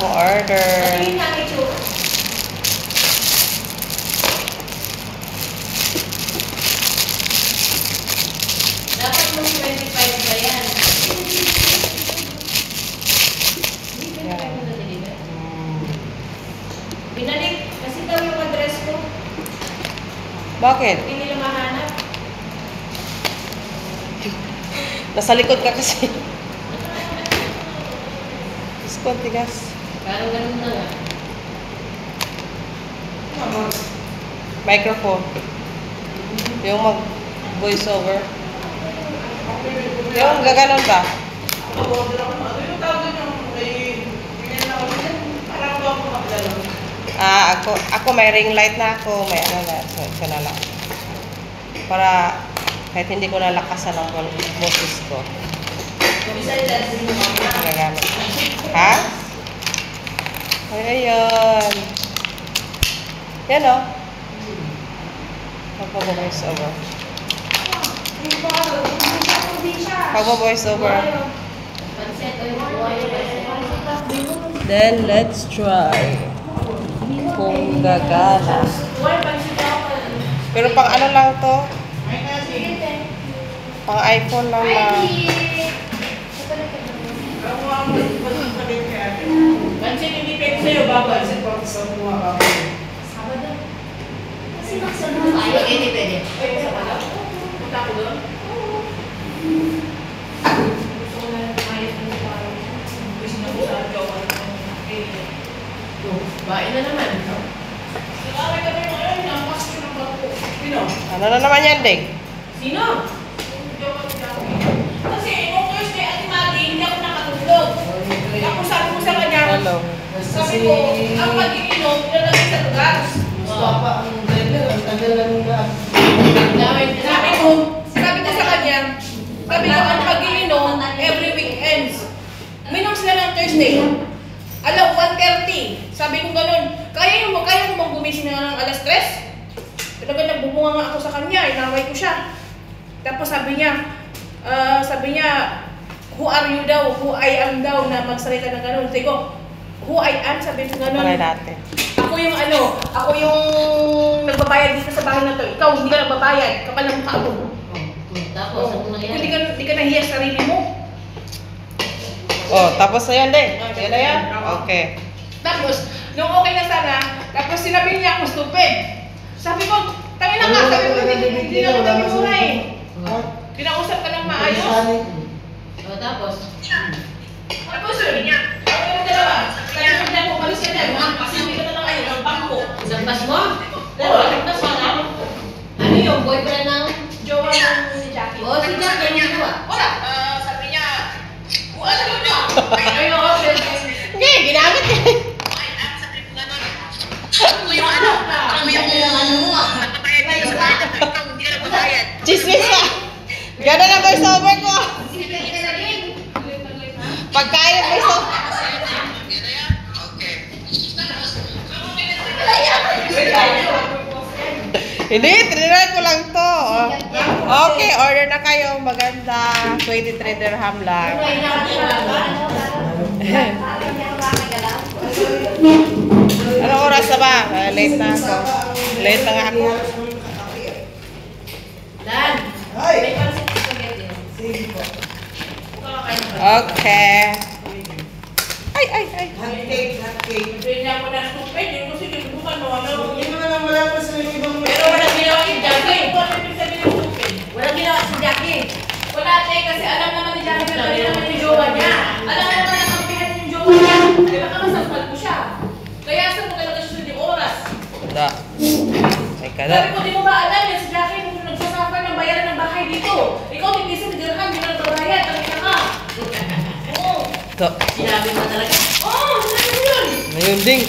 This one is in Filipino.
bagong order. Dapat mo 25 ba yan? Binalik. Kasi daw yung address ko. Bakit? Hindi nila mahanap. Nasa likod ka kasi. Iskot, tigas. Parang ganun na nga. Microphone. Yung mag-voice over. Yung gaganon ba? Ako may ring light na ako. May ano na. So, ito na lang. Para kahit hindi ko nalakasan ang boses ko. Gagamit. Ha? Ay, ayun. Yan o. Pagpa-voice over. Pagpa-voice over. Then, let's try. Kung gagana. Pero pang ano lang to? Pang iPhone lang na. Pansin, hindi pwede sa'yo, babal. Sabado. Kasi maksanong tayo. Hindi pwede. Pwede sa pala. Punta ko doon. Gusto ko na ayos na parang gusto na ko sa jowa. Bain na naman. Nalaway ka na yung ayaw. Nampas ko ng bako. Sino? Ano na naman yan, Ding? Sino? Kasi nung Thursday at Maggie, hindi ako nakatulog. Tapos sabi ko sa kanya, Hello. sabi ko, ang pag-iinom, ilalagay sa lugar. Ang driver, ang tagal lang na. Sabi ko sa kanya, ang pag-iinom, every weekends. Minom sila ng Thursday. Alam, 1:30. Sabi ko ganun, kaya mo bang gumising na ng alas 3? Talaga nagbubunga nga ako sa kanya, inaway ko siya. Tapos sabi niya, who are you daw, who I am daw, na magsalita ng ganun. Sabi ko, who I am, sabi ko ganun. Pagay natin. Ako yung nagbabayad dito sa bahay na to. Ikaw, hindi ka nagbabayad, kapal ng mukha mo. Tapos, ano nangyari? Hindi ka nahiya sa sarili mo. Oh, tapos na yan, Ding. Yan na yan? Okay. Tapos, nung okay na sana, tapos sinabi niya ako stupid. Sabi ko, tangina nga, sabi ko, hindi na kami muna eh. Kinausap ka ng maayos. Tapos? Tapos, sabi niya, ako yung dalawa. Sabi niya, umalis ka na. Sabi ka na lang ayun, ang bangko. Isang pas mo? Pero, na sana? Ano yung boyfriend ng Jowa ng ni Jackie. Oh, si Jack, ano ginawa? Wala. Sabi niya, ano niya? Ayun, okay. Okay, ginamit niya. Chismis pa. Gano'n na voice over ko. Pagkaya voice over. Hindi, trinay ko lang to. Okay, order na kayo. Maganda. 23 dirham lang. Anong oras na ba? Late na ako. Late na nga ako. Dan, may pansit spaghetti. Okay. Ay. Hindi niya ako na stupid. Hindi ko sinubukan mo. Hindi mo naman wala pa sa ibang Pero walang ginawa si Jackie. Walang ginawa si Jackie. Wala tayo kasi alam naman ni Jackie na pwede naman yung jowa niya. Alam naman na kampihan yung jowa niya. Di ba kamasampal ko siya? Kaya saan mo talaga siya yung oras? Da. Ay Sabi kada. ko, di mo ba alam yan si Jackie kung nagsasafar ng bayaran ng bahay dito? Ikaw, may piso ni Dirham, hindi na nagbabayad. Tangina ka. Oo. To. Sinabi mo talaga? Oo, sinabi ko yun. Ngayon ding.